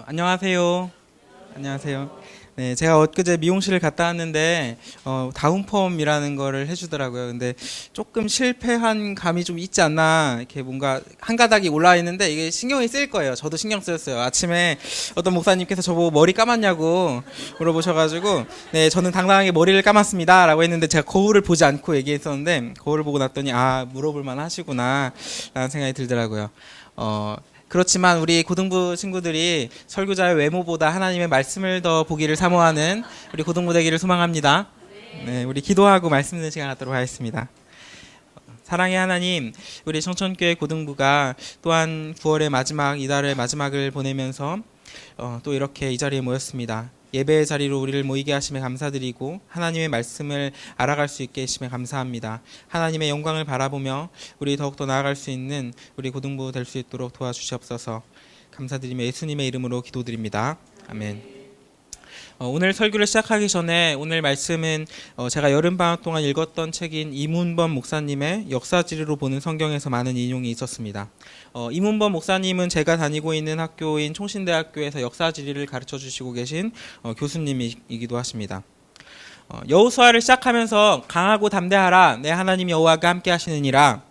안녕하세요. 안녕하세요. 네, 제가 엊그제 미용실을 갔다 왔는데 다운펌이라는 거를 해주더라고요. 근데 조금 실패한 감이 좀 있지 않나, 이렇게 뭔가 한 가닥이 올라와 있는데 이게 신경이 쓰일 거예요. 저도 신경 쓰였어요. 아침에 어떤 목사님께서 저보고 머리 감았냐고 물어보셔가지고, 네, 저는 당당하게 머리를 감았습니다라고 했는데, 제가 거울을 보지 않고 얘기했었는데 거울을 보고 났더니 물어볼 만 하시구나 라는 생각이 들더라고요. 그렇지만 우리 고등부 친구들이 설교자의 외모보다 하나님의 말씀을 더 보기를 사모하는 우리 고등부 되기를 소망합니다. 네, 우리 기도하고 말씀 듣는 시간 갖도록 하겠습니다. 사랑의 하나님, 우리 청천교회 고등부가 또한 9월의 마지막, 이달의 마지막을 보내면서 또 이렇게 이 자리에 모였습니다. 예배의 자리로 우리를 모이게 하심에 감사드리고, 하나님의 말씀을 알아갈 수 있게 하심에 감사합니다. 하나님의 영광을 바라보며 우리 더욱더 나아갈 수 있는 우리 고등부 될 수 있도록 도와주시옵소서. 감사드리며 예수님의 이름으로 기도드립니다. 아멘. 오늘 설교를 시작하기 전에, 오늘 말씀은 제가 여름방학 동안 읽었던 책인 이문범 목사님의 역사지리로 보는 성경에서 많은 인용이 있었습니다. 이문범 목사님은 제가 다니고 있는 학교인 총신대학교에서 역사지리를 가르쳐 주시고 계신 교수님이기도 하십니다. 여호수아를 시작하면서 강하고 담대하라, 내 하나님 여호와가 함께 하시느니라,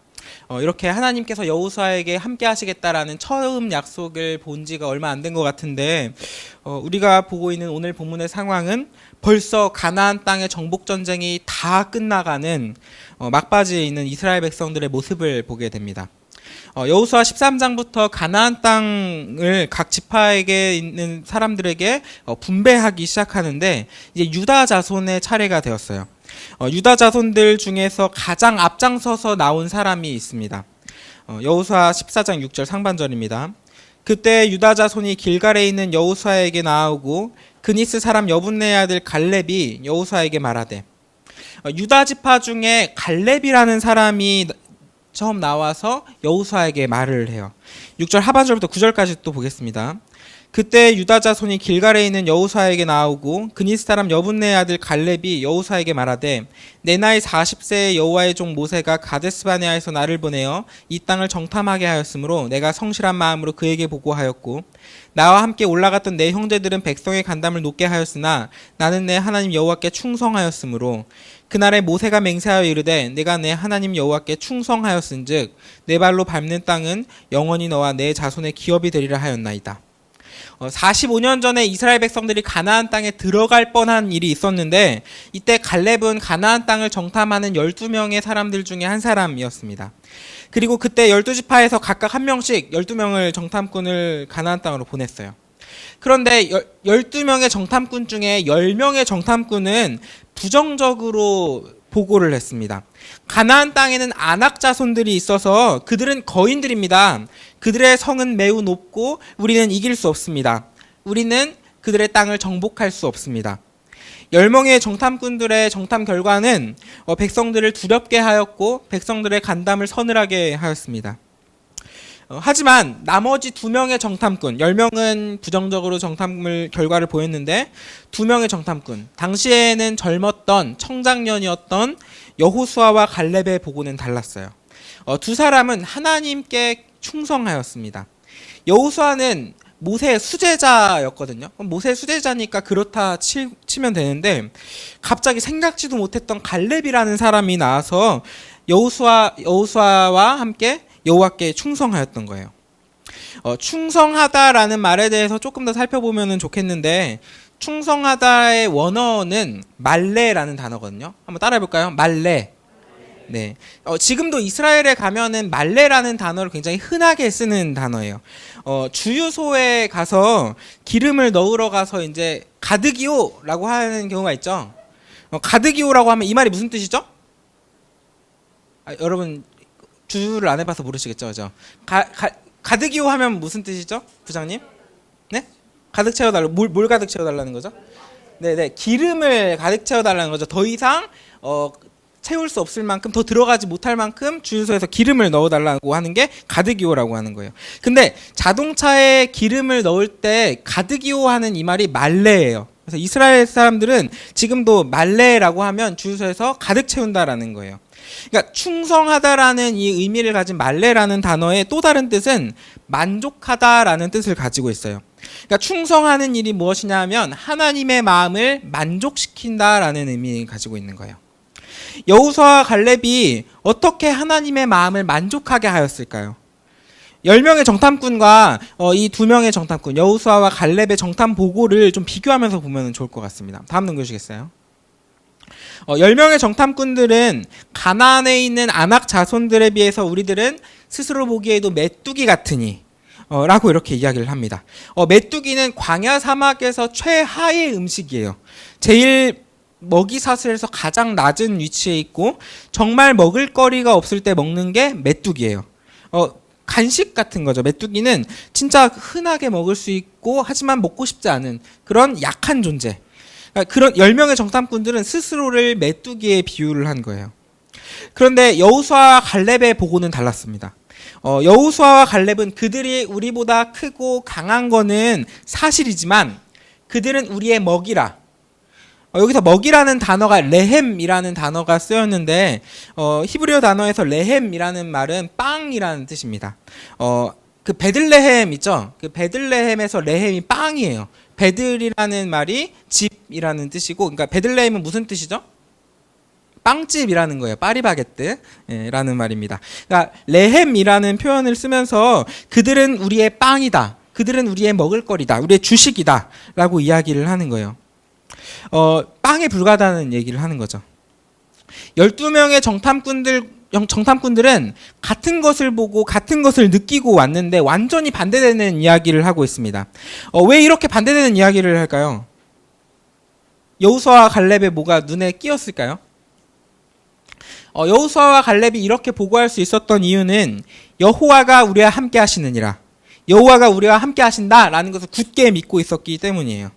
이렇게 하나님께서 여호수아에게 함께 하시겠다라는 처음 약속을 본 지가 얼마 안 된 것 같은데, 우리가 보고 있는 오늘 본문의 상황은 벌써 가나안 땅의 정복 전쟁이 다 끝나가는 막바지에 있는 이스라엘 백성들의 모습을 보게 됩니다. 여호수아 13장부터 가나안 땅을 각 지파에게 있는 사람들에게 분배하기 시작하는데, 이제 유다 자손의 차례가 되었어요. 유다 자손들 중에서 가장 앞장서서 나온 사람이 있습니다. 여호수아 14장 6절 상반절입니다. 그때 유다 자손이 길갈에 있는 여호수아에게 나아오고, 그니스 사람 여분네의 아들 갈렙이 여호수아에게 말하되, 유다 지파 중에 갈렙이라는 사람이 처음 나와서 여호수아에게 말을 해요. 6절 하반절부터 9절까지 또 보겠습니다. 그때 유다 자손이 길갈에 있는 여호수아에게 나오고, 그니스 사람 여분네의 아들 갈렙이 여호수아에게 말하되, 내 나이 40세의 여호와의 종 모세가 가데스바네아에서 나를 보내어 이 땅을 정탐하게 하였으므로 내가 성실한 마음으로 그에게 보고하였고, 나와 함께 올라갔던 내 형제들은 백성의 간담을 높게 하였으나 나는 내 하나님 여호와께 충성하였으므로, 그날에 모세가 맹세하여 이르되, 내가 내 하나님 여호와께 충성하였은즉 내 발로 밟는 땅은 영원히 너와 내 자손의 기업이 되리라 하였나이다. 45년 전에 이스라엘 백성들이 가나안 땅에 들어갈 뻔한 일이 있었는데, 이때 갈렙은 가나안 땅을 정탐하는 12명의 사람들 중에 한 사람이었습니다. 그리고 그때 12지파에서 각각 한 명씩 12명을 정탐꾼을 가나안 땅으로 보냈어요. 그런데 12명의 정탐꾼 중에 10명의 정탐꾼은 부정적으로 보고를 했습니다. 가나안 땅에는 아낙 자손들이 있어서 그들은 거인들입니다. 그들의 성은 매우 높고 우리는 이길 수 없습니다. 우리는 그들의 땅을 정복할 수 없습니다. 10명의 정탐꾼들의 정탐 결과는 백성들을 두렵게 하였고, 백성들의 간담을 서늘하게 하였습니다. 하지만 나머지 2명의 정탐꾼, 10명은 부정적으로 정탐 결과를 보였는데, 2명의 정탐꾼, 당시에는 젊었던 청장년이었던 여호수아와 갈렙의 보고는 달랐어요. 두 사람은 하나님께 충성하였습니다. 여호수아는 모세의 수제자였거든요. 모세의 수제자니까 그렇다 치면 되는데, 갑자기 생각지도 못했던 갈렙이라는 사람이 나와서 여호수아와 함께 여호와께 충성하였던 거예요. 충성하다라는 말에 대해서 조금 더 살펴보면 좋겠는데, 충성하다의 원어는 말레라는 단어거든요. 한번 따라해볼까요? 말레. 네. 지금도 이스라엘에 가면은 말레라는 단어를 굉장히 흔하게 쓰는 단어예요. 주유소에 가서 기름을 넣으러 가서 이제 가득이요라고 하는 경우가 있죠. 가득이요라고 하면 이 말이 무슨 뜻이죠? 여러분 주유를 안 해봐서 모르시겠죠, 그죠? 가득이요 하면 무슨 뜻이죠, 부장님? 네? 가득 채워달라. 뭘 가득 채워달라는 거죠? 네네, 기름을 가득 채워달라는 거죠. 더 이상 채울 수 없을 만큼, 더 들어가지 못할 만큼 주유소에서 기름을 넣어달라고 하는 게 가득이요라고 하는 거예요. 근데 자동차에 기름을 넣을 때 가득이요 하는 이 말이 말레예요. 그래서 이스라엘 사람들은 지금도 말레라고 하면 주유소에서 가득 채운다라는 거예요. 그러니까 충성하다라는 이 의미를 가진 말레라는 단어의 또 다른 뜻은 만족하다라는 뜻을 가지고 있어요. 그러니까 충성하는 일이 무엇이냐면 하나님의 마음을 만족시킨다라는 의미를 가지고 있는 거예요. 여호수아와 갈렙이 어떻게 하나님의 마음을 만족하게 하였을까요? 10명의 정탐꾼과 이 2명의 정탐꾼, 여호수아와 갈렙의 정탐 보고를 좀 비교하면서 보면 좋을 것 같습니다. 다음 넘겨주시겠어요? 10명의 정탐꾼들은 가나안에 있는 아낙 자손들에 비해서 우리들은 스스로 보기에도 메뚜기 같으니 라고 이렇게 이야기를 합니다. 메뚜기는 광야 사막에서 최하의 음식이에요. 제일 먹이 사슬에서 가장 낮은 위치에 있고 정말 먹을 거리가 없을 때 먹는 게 메뚜기예요. 간식 같은 거죠. 메뚜기는 진짜 흔하게 먹을 수 있고 하지만 먹고 싶지 않은 그런 약한 존재. 그러니까 그런 10명의 정탐꾼들은 스스로를 메뚜기에 비유를 한 거예요. 그런데 여호수아와 갈렙의 보고는 달랐습니다. 여호수아와 갈렙은 그들이 우리보다 크고 강한 거는 사실이지만 그들은 우리의 먹이라. 여기서 먹이라는 단어가 레헴이라는 단어가 쓰였는데 히브리어 단어에서 레헴이라는 말은 빵이라는 뜻입니다. 그 베들레헴 있죠? 그 베들레헴에서 레헴이 빵이에요. 베들이라는 말이 집이라는 뜻이고, 그러니까 베들레헴은 무슨 뜻이죠? 빵집이라는 거예요. 파리바게뜨라는 말입니다. 그러니까 레헴이라는 표현을 쓰면서 그들은 우리의 빵이다. 그들은 우리의 먹을거리다. 우리의 주식이다. 라고 이야기를 하는 거예요. 빵에 불과하다는 얘기를 하는 거죠. 12명의 정탐꾼들은 같은 것을 보고 같은 것을 느끼고 왔는데 완전히 반대되는 이야기를 하고 있습니다. 왜 이렇게 반대되는 이야기를 할까요? 여호수아와 갈렙의 뭐가 눈에 띄었을까요? 여호수아와 갈렙이 이렇게 보고할 수 있었던 이유는 여호와가 우리와 함께 하시느니라. 여호와가 우리와 함께 하신다라는 것을 굳게 믿고 있었기 때문이에요.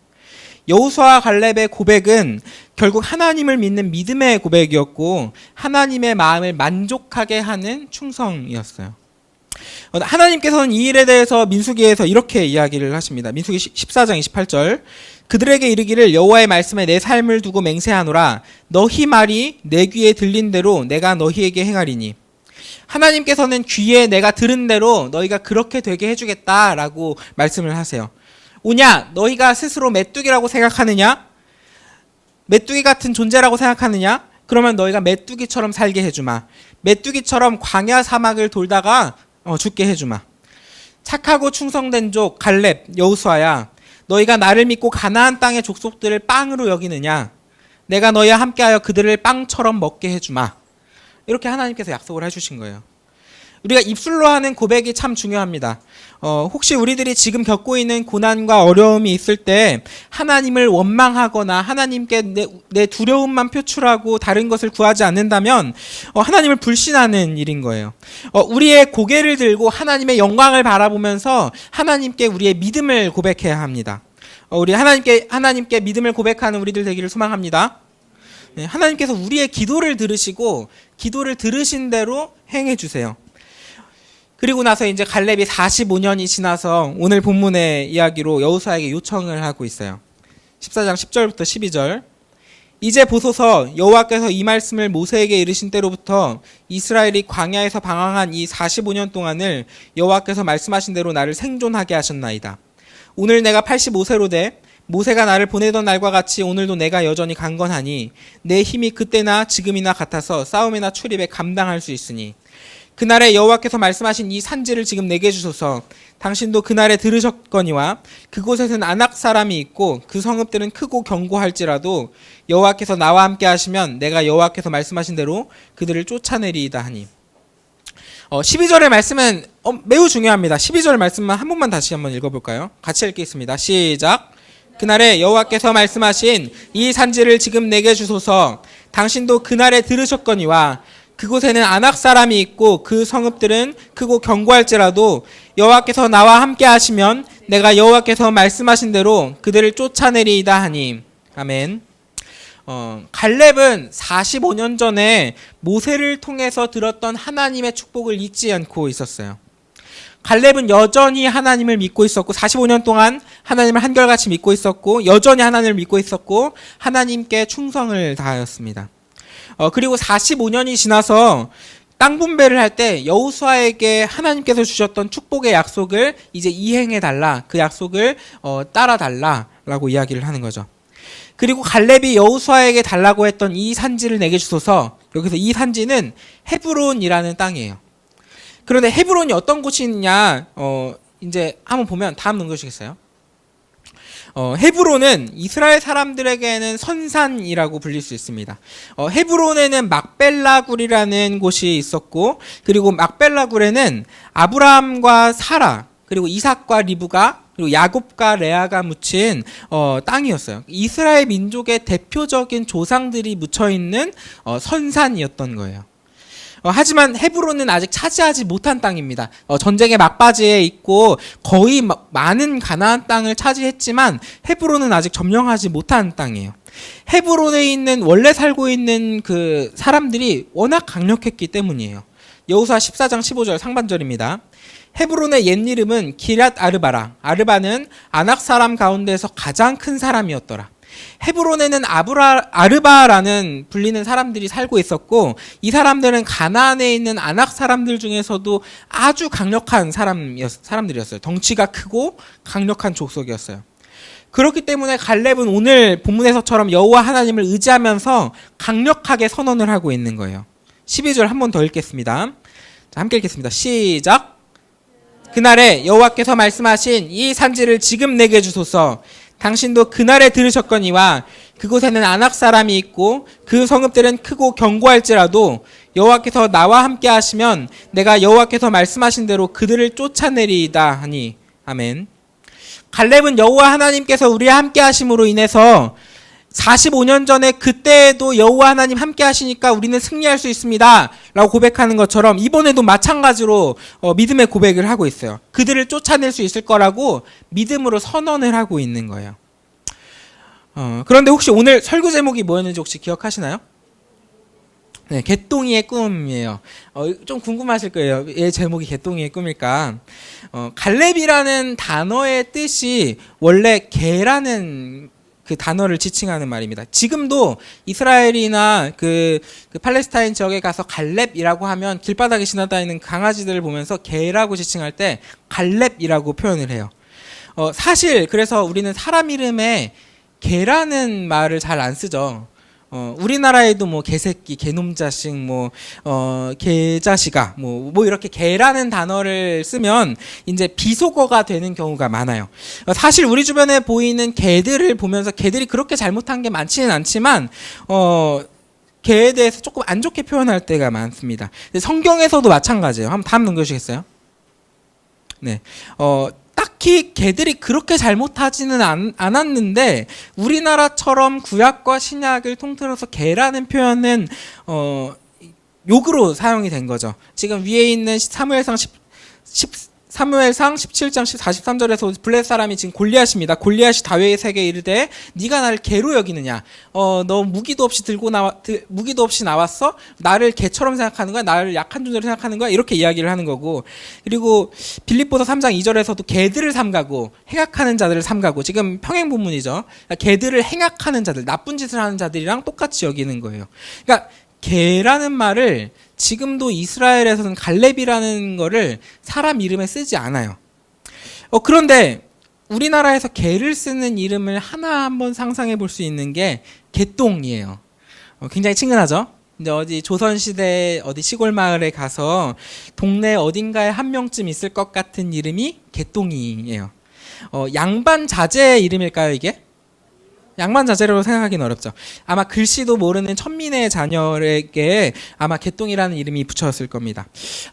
여호수아와 갈렙의 고백은 결국 하나님을 믿는 믿음의 고백이었고 하나님의 마음을 만족하게 하는 충성이었어요. 하나님께서는 이 일에 대해서 민수기에서 이렇게 이야기를 하십니다. 민수기 14장 28절 그들에게 이르기를 여호와의 말씀에 내 삶을 두고 맹세하노라 너희 말이 내 귀에 들린 대로 내가 너희에게 행하리니 하나님께서는 귀에 내가 들은 대로 너희가 그렇게 되게 해주겠다라고 말씀을 하세요. 오냐 너희가 스스로 메뚜기라고 생각하느냐? 메뚜기 같은 존재라고 생각하느냐? 그러면 너희가 메뚜기처럼 살게 해주마. 메뚜기처럼 광야 사막을 돌다가 죽게 해주마. 착하고 충성된 족 갈렙 여호수아야 너희가 나를 믿고 가나안 땅의 족속들을 빵으로 여기느냐? 내가 너희와 함께하여 그들을 빵처럼 먹게 해주마. 이렇게 하나님께서 약속을 해주신 거예요. 우리가 입술로 하는 고백이 참 중요합니다. 혹시 우리들이 지금 겪고 있는 고난과 어려움이 있을 때 하나님을 원망하거나 하나님께 내 두려움만 표출하고 다른 것을 구하지 않는다면 하나님을 불신하는 일인 거예요. 우리의 고개를 들고 하나님의 영광을 바라보면서 하나님께 우리의 믿음을 고백해야 합니다. 우리 하나님께 믿음을 고백하는 우리들 되기를 소망합니다. 하나님께서 우리의 기도를 들으시고 기도를 들으신 대로 행해 주세요. 그리고 나서 이제 갈렙이 45년이 지나서 오늘 본문의 이야기로 여호수아에게 요청을 하고 있어요. 14장 10절부터 12절. 이제 보소서 여호와께서 이 말씀을 모세에게 이르신 때로부터 이스라엘이 광야에서 방황한 이 45년 동안을 여호와께서 말씀하신 대로 나를 생존하게 하셨나이다. 오늘 내가 85세로 돼 모세가 나를 보내던 날과 같이 오늘도 내가 여전히 강건하니 내 힘이 그때나 지금이나 같아서 싸움이나 출입에 감당할 수 있으니 그날에 여호와께서 말씀하신 이 산지를 지금 내게 주소서. 당신도 그날에 들으셨거니와 그곳에는 아낙 사람이 있고 그 성읍들은 크고 견고할지라도 여호와께서 나와 함께 하시면 내가 여호와께서 말씀하신 대로 그들을 쫓아내리이다 하니. 12절의 말씀은 매우 중요합니다. 12절 말씀만 한 번만 다시 한번 읽어볼까요? 같이 읽겠습니다. 시작. 그날에 여호와께서 말씀하신 이 산지를 지금 내게 주소서. 당신도 그날에 들으셨거니와 그곳에는 아낙 사람이 있고 그 성읍들은 크고 견고할지라도 여호와께서 나와 함께 하시면 내가 여호와께서 말씀하신 대로 그들을 쫓아내리이다 하니. 아멘. 갈렙은 45년 전에 모세를 통해서 들었던 하나님의 축복을 잊지 않고 있었어요. 갈렙은 여전히 하나님을 믿고 있었고 45년 동안 하나님을 한결같이 믿고 있었고 여전히 하나님을 믿고 있었고 하나님께 충성을 다하였습니다. 그리고 45년이 지나서 땅 분배를 할 때 여호수아에게 하나님께서 주셨던 축복의 약속을 이제 이행해 달라, 그 약속을 따라 달라라고 이야기를 하는 거죠. 그리고 갈렙이 여호수아에게 달라고 했던 이 산지를 내게 주소서. 여기서 이 산지는 헤브론이라는 땅이에요. 그런데 헤브론이 어떤 곳이 있냐? 이제 한번 보면 다음 넘겨주시겠어요? 헤브론은 이스라엘 사람들에게는 선산이라고 불릴 수 있습니다. 헤브론에는 막벨라굴이라는 곳이 있었고, 그리고 막벨라굴에는 아브라함과 사라, 그리고 이삭과 리브가, 그리고 야곱과 레아가 묻힌 땅이었어요. 이스라엘 민족의 대표적인 조상들이 묻혀 있는 선산이었던 거예요. 하지만 헤브론은 아직 차지하지 못한 땅입니다. 전쟁의 막바지에 있고 거의 많은 가나안 땅을 차지했지만 헤브론은 아직 점령하지 못한 땅이에요. 헤브론에 있는 원래 살고 있는 그 사람들이 워낙 강력했기 때문이에요. 여호수아 14장 15절 상반절입니다. 헤브론의 옛 이름은 기럇 아르바라. 아르바는 아낙 사람 가운데서 가장 큰 사람이었더라. 헤브론에는 아르바라는 불리는 사람들이 살고 있었고, 이 사람들은 가나안에 있는 아낙 사람들 중에서도 아주 강력한 사람들이었어요. 덩치가 크고 강력한 족속이었어요. 그렇기 때문에 갈렙은 오늘 본문에서처럼 여호와 하나님을 의지하면서 강력하게 선언을 하고 있는 거예요. 12절 한 번 더 읽겠습니다. 자, 함께 읽겠습니다. 시작. 그날에 여호와께서 말씀하신 이 산지를 지금 내게 주소서. 당신도 그날에 들으셨거니와 그곳에는 아낙 사람이 있고 그 성읍들은 크고 견고할지라도 여호와께서 나와 함께 하시면 내가 여호와께서 말씀하신 대로 그들을 쫓아내리이다 하니. 아멘. 갈렙은 여호와 하나님께서 우리와 함께 하심으로 인해서 45년 전에 그때에도 여호와 하나님 함께 하시니까 우리는 승리할 수 있습니다 라고 고백하는 것처럼 이번에도 마찬가지로 믿음의 고백을 하고 있어요. 그들을 쫓아낼 수 있을 거라고 믿음으로 선언을 하고 있는 거예요. 그런데 혹시 오늘 설교 제목이 뭐였는지 혹시 기억하시나요? 네, 개똥이의 꿈이에요. 좀 궁금하실 거예요. 왜 제목이 개똥이의 꿈일까? 갈렙이라는 단어의 뜻이 원래 개라는 그 단어를 지칭하는 말입니다. 지금도 이스라엘이나 그 팔레스타인 지역에 가서 갈렙이라고 하면 길바닥에 지나다니는 강아지들을 보면서 개라고 지칭할 때 갈렙이라고 표현을 해요. 사실 그래서 우리는 사람 이름에 개라는 말을 잘 안 쓰죠. 우리나라에도 뭐 개새끼, 개놈 자식, 개자식아, 이렇게 개라는 단어를 쓰면 이제 비속어가 되는 경우가 많아요. 사실 우리 주변에 보이는 개들을 보면서 개들이 그렇게 잘못한 게 많지는 않지만, 개에 대해서 조금 안 좋게 표현할 때가 많습니다. 성경에서도 마찬가지예요. 한번 다음 넘겨주시겠어요? 네. 딱히 개들이 그렇게 잘못하지는 않았는데 우리나라처럼 구약과 신약을 통틀어서 개라는 표현은 욕으로 사용이 된 거죠. 지금 위에 있는 사무엘상 17장 43절에서 블레셋 사람이 지금 골리앗입니다. 골리앗이 다윗에게 이르되 네가 나를 개로 여기느냐? 너 무기도 없이 나왔어? 나를 개처럼 생각하는 거야? 나를 약한 존재로 생각하는 거야? 이렇게 이야기를 하는 거고, 그리고 빌립보서 3장 2절에서도 개들을 삼가고 행악하는 자들을 삼가고, 지금 평행 본문이죠. 그러니까 개들을 행악하는 자들, 나쁜 짓을 하는 자들이랑 똑같이 여기는 거예요. 그러니까 개라는 말을 지금도 이스라엘에서는 갈렙이라는 거를 사람 이름에 쓰지 않아요. 그런데 우리나라에서 개를 쓰는 이름을 하나 한번 상상해 볼 수 있는 게 개똥이에요. 굉장히 친근하죠? 이제 어디 조선시대 어디 시골 마을에 가서 동네 어딘가에 한 명쯤 있을 것 같은 이름이 개똥이에요. 양반자제 이름일까요, 이게? 양반자제로 생각하기는 어렵죠. 아마 글씨도 모르는 천민의 자녀에게 아마 개똥이라는 이름이 붙였을 겁니다.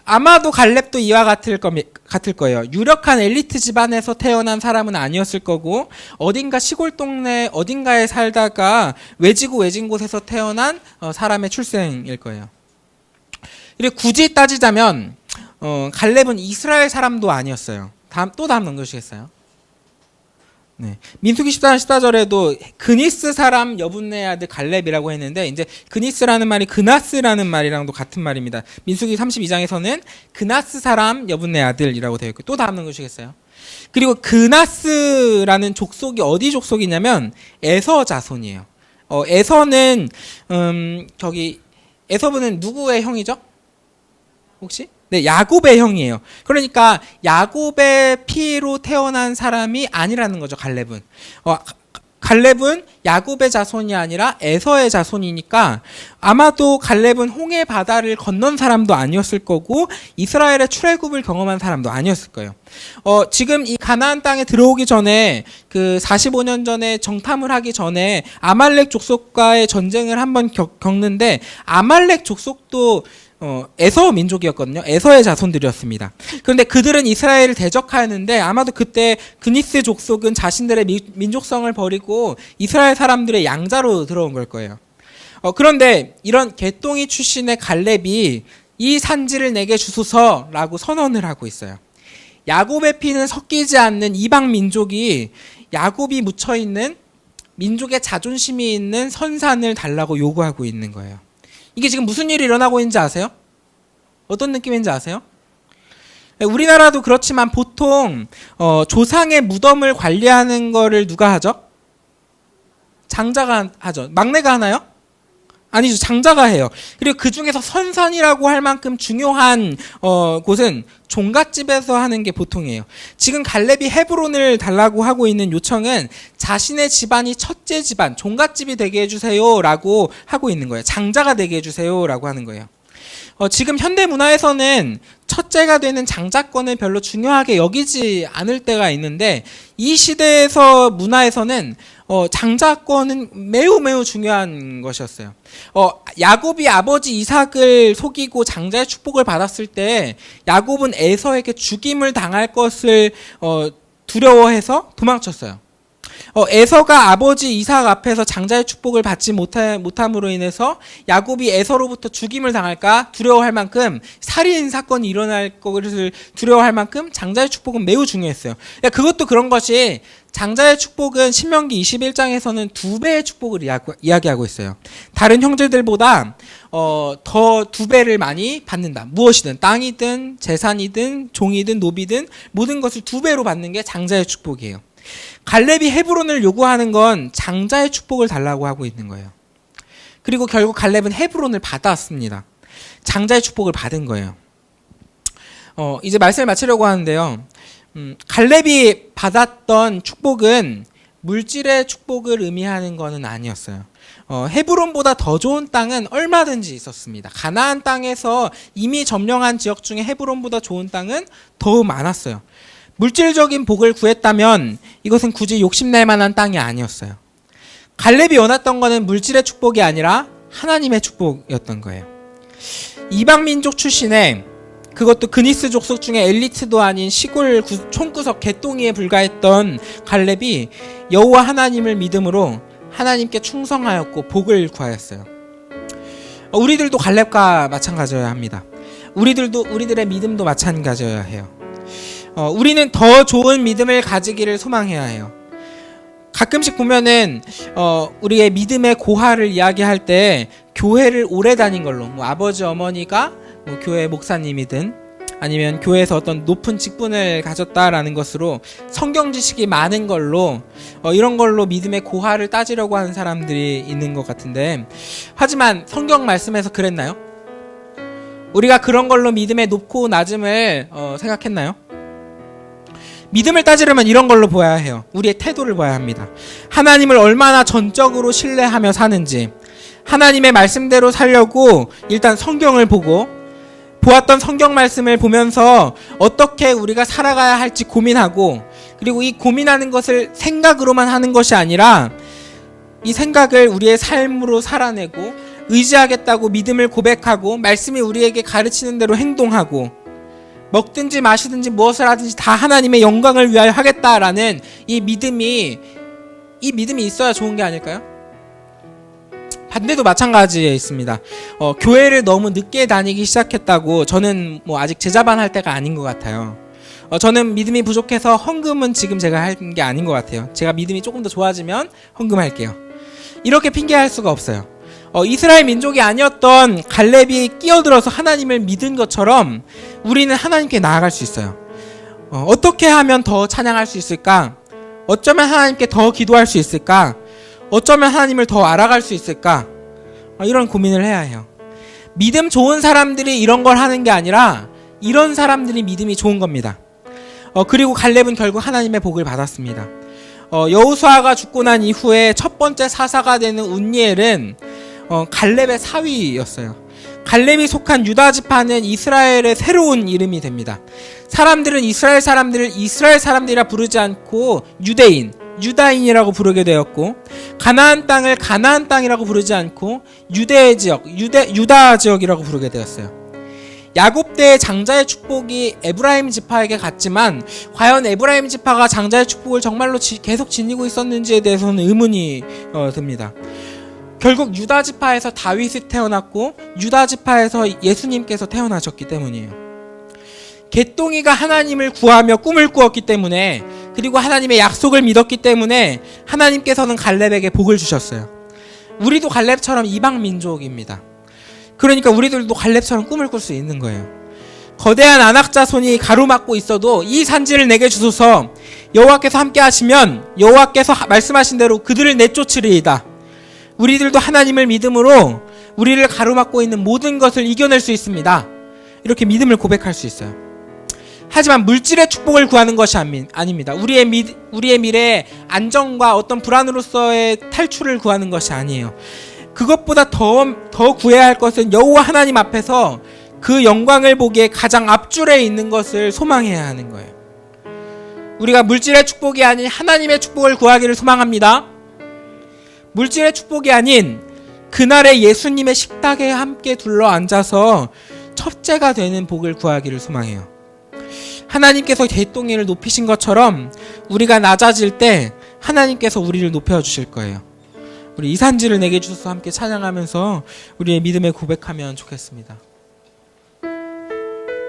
아마도 갈렙도 이와 같을 거예요. 유력한 엘리트 집안에서 태어난 사람은 아니었을 거고, 어딘가 시골 동네 어딘가에 살다가 외지고 외진 곳에서 태어난 사람의 출생일 거예요. 그리고 굳이 따지자면 갈렙은 이스라엘 사람도 아니었어요. 다음 넘겨주시겠어요? 네. 민수기 14장 14절에도 그니스 사람 여분네 아들 갈렙이라고 했는데, 이제 그니스라는 말이 그나스라는 말이랑도 같은 말입니다. 민수기 32장에서는 그나스 사람 여분네 아들이라고 되어 있고, 또 다음 넘겨주시겠어요? 그리고 그나스라는 족속이 어디 족속이냐면 에서 자손이에요. 에서는 에서는 누구의 형이죠? 혹시? 네, 야곱의 형이에요. 그러니까 야곱의 피로 태어난 사람이 아니라는 거죠, 갈렙은. 갈렙은 야곱의 자손이 아니라 에서의 자손이니까 아마도 갈렙은 홍해 바다를 건넌 사람도 아니었을 거고 이스라엘의 출애굽을 경험한 사람도 아니었을 거예요. 지금 이 가나안 땅에 들어오기 전에 그 45년 전에 정탐을 하기 전에 아말렉 족속과의 전쟁을 한번 겪는데 아말렉 족속도 에서 민족이었거든요. 에서의 자손들이었습니다. 그런데 그들은 이스라엘을 대적하였는데 아마도 그때 그니스 족속은 자신들의 민족성을 버리고 이스라엘 사람들의 양자로 들어온 걸 거예요. 그런데 이런 개똥이 출신의 갈렙이 이 산지를 내게 주소서라고 선언을 하고 있어요. 야곱의 피는 섞이지 않는 이방 민족이 야곱이 묻혀있는 민족의 자존심이 있는 선산을 달라고 요구하고 있는 거예요. 이게 지금 무슨 일이 일어나고 있는지 아세요? 어떤 느낌인지 아세요? 우리나라도 그렇지만 보통 조상의 무덤을 관리하는 거를 누가 하죠? 장자가 하죠. 막내가 하나요? 아니죠. 장자가 해요. 그리고 그 중에서 선산이라고 할 만큼 중요한 곳은 종갓집에서 하는 게 보통이에요. 지금 갈렙이 헤브론을 달라고 하고 있는 요청은 자신의 집안이 첫째 집안, 종갓집이 되게 해주세요라고 하고 있는 거예요. 장자가 되게 해주세요라고 하는 거예요. 지금 현대 문화에서는 첫째가 되는 장자권을 별로 중요하게 여기지 않을 때가 있는데 이 시대에서 문화에서는 장자권은 매우 중요한 것이었어요. 야곱이 아버지 이삭을 속이고 장자의 축복을 받았을 때 야곱은 에서에게 죽임을 당할 것을 두려워해서 도망쳤어요. 에서가 아버지 이삭 앞에서 장자의 축복을 받지 못함으로 인해서 야곱이 에서로부터 죽임을 당할까 두려워할 만큼 살인 사건이 일어날 것을 두려워할 만큼 장자의 축복은 매우 중요했어요. 그것도 그런 것이 장자의 축복은 신명기 21장에서는 2배의 축복을 이야기하고 있어요. 다른 형제들보다 더 2배를 많이 받는다. 무엇이든 땅이든 재산이든 종이든 노비든 모든 것을 2배로 받는 게 장자의 축복이에요. 갈렙이 헤브론을 요구하는 건 장자의 축복을 달라고 하고 있는 거예요. 그리고 결국 갈렙은 헤브론을 받았습니다. 장자의 축복을 받은 거예요. 이제 말씀을 마치려고 하는데요. 갈렙이 받았던 축복은 물질의 축복을 의미하는 것은 아니었어요. 헤브론보다 더 좋은 땅은 얼마든지 있었습니다. 가나안 땅에서 이미 점령한 지역 중에 헤브론보다 좋은 땅은 더 많았어요. 물질적인 복을 구했다면 이것은 굳이 욕심낼 만한 땅이 아니었어요. 갈렙이 원했던 것은 물질의 축복이 아니라 하나님의 축복이었던 거예요. 이방 민족 출신의 그것도 그니스 족속 중에 엘리트도 아닌 시골 촌구석 개똥이에 불과했던 갈렙이 여호와 하나님을 믿음으로 하나님께 충성하였고 복을 구하였어요. 우리들도 갈렙과 마찬가지여야 합니다. 우리들의 믿음도 마찬가지여야 해요. 우리는 더 좋은 믿음을 가지기를 소망해야 해요. 가끔씩 보면은 우리의 믿음의 고하를 이야기할 때 교회를 오래 다닌 걸로, 아버지 어머니가 교회 목사님이든 아니면 교회에서 어떤 높은 직분을 가졌다라는 것으로 성경 지식이 많은 걸로 이런 걸로 믿음의 고하를 따지려고 하는 사람들이 있는 것 같은데, 하지만 성경 말씀에서 그랬나요? 우리가 그런 걸로 믿음의 높고 낮음을 생각했나요? 믿음을 따지려면 이런 걸로 보아야 해요. 우리의 태도를 봐야 합니다. 하나님을 얼마나 전적으로 신뢰하며 사는지, 하나님의 말씀대로 살려고 일단 성경을 보고, 보았던 성경 말씀을 보면서 어떻게 우리가 살아가야 할지 고민하고, 그리고 이 고민하는 것을 생각으로만 하는 것이 아니라 이 생각을 우리의 삶으로 살아내고 의지하겠다고 믿음을 고백하고 말씀이 우리에게 가르치는 대로 행동하고, 먹든지 마시든지 무엇을 하든지 다 하나님의 영광을 위하여 하겠다라는 이 믿음이 있어야 좋은 게 아닐까요? 반대도 마찬가지에 있습니다. 교회를 너무 늦게 다니기 시작했다고 저는 아직 제자반 할 때가 아닌 것 같아요. 저는 믿음이 부족해서 헌금은 지금 제가 할 게 아닌 것 같아요. 제가 믿음이 조금 더 좋아지면 헌금할게요. 이렇게 핑계할 수가 없어요. 이스라엘 민족이 아니었던 갈렙이 끼어들어서 하나님을 믿은 것처럼 우리는 하나님께 나아갈 수 있어요. 어떻게 하면 더 찬양할 수 있을까? 어쩌면 하나님께 더 기도할 수 있을까? 어쩌면 하나님을 더 알아갈 수 있을까? 이런 고민을 해야 해요. 믿음 좋은 사람들이 이런 걸 하는 게 아니라 이런 사람들이 믿음이 좋은 겁니다. 그리고 갈렙은 결국 하나님의 복을 받았습니다. 여호수아가 죽고 난 이후에 첫 번째 사사가 되는 운니엘은 갈렙의 사위였어요. 갈렙이 속한 유다 지파는 이스라엘의 새로운 이름이 됩니다. 사람들은 이스라엘 사람들을 이스라엘 사람들이라 부르지 않고 유다인이라고 부르게 되었고, 가나안 땅을 가나안 땅이라고 부르지 않고 유대 지역, 유다 지역이라고 부르게 되었어요. 야곱 때의 장자의 축복이 에브라임 지파에게 갔지만 과연 에브라임 지파가 장자의 축복을 정말로 계속 지니고 있었는지에 대해서는 의문이 듭니다. 결국 유다 지파에서 다윗이 태어났고 유다 지파에서 예수님께서 태어나셨기 때문이에요. 개똥이가 하나님을 구하며 꿈을 꾸었기 때문에, 그리고 하나님의 약속을 믿었기 때문에 하나님께서는 갈렙에게 복을 주셨어요. 우리도 갈렙처럼 이방 민족입니다. 그러니까 우리들도 갈렙처럼 꿈을 꿀 수 있는 거예요. 거대한 안악자 손이 가로막고 있어도 이 산지를 내게 주소서, 여호와께서 함께 하시면 여호와께서 말씀하신 대로 그들을 내쫓으리이다. 우리들도 하나님을 믿음으로 우리를 가로막고 있는 모든 것을 이겨낼 수 있습니다. 이렇게 믿음을 고백할 수 있어요. 하지만 물질의 축복을 구하는 것이 아닙니다. 우리의 미래의 안정과 어떤 불안으로서의 탈출을 구하는 것이 아니에요. 그것보다 더 구해야 할 것은 여호와 하나님 앞에서 그 영광을 보기에 가장 앞줄에 있는 것을 소망해야 하는 거예요. 우리가 물질의 축복이 아닌 하나님의 축복을 구하기를 소망합니다. 물질의 축복이 아닌 그날의 예수님의 식탁에 함께 둘러 앉아서 첫째가 되는 복을 구하기를 소망해요. 하나님께서 개똥이를 높이신 것처럼 우리가 낮아질 때 하나님께서 우리를 높여주실 거예요. 우리 이 산지를 내게 주셔서 함께 찬양하면서 우리의 믿음을 고백하면 좋겠습니다.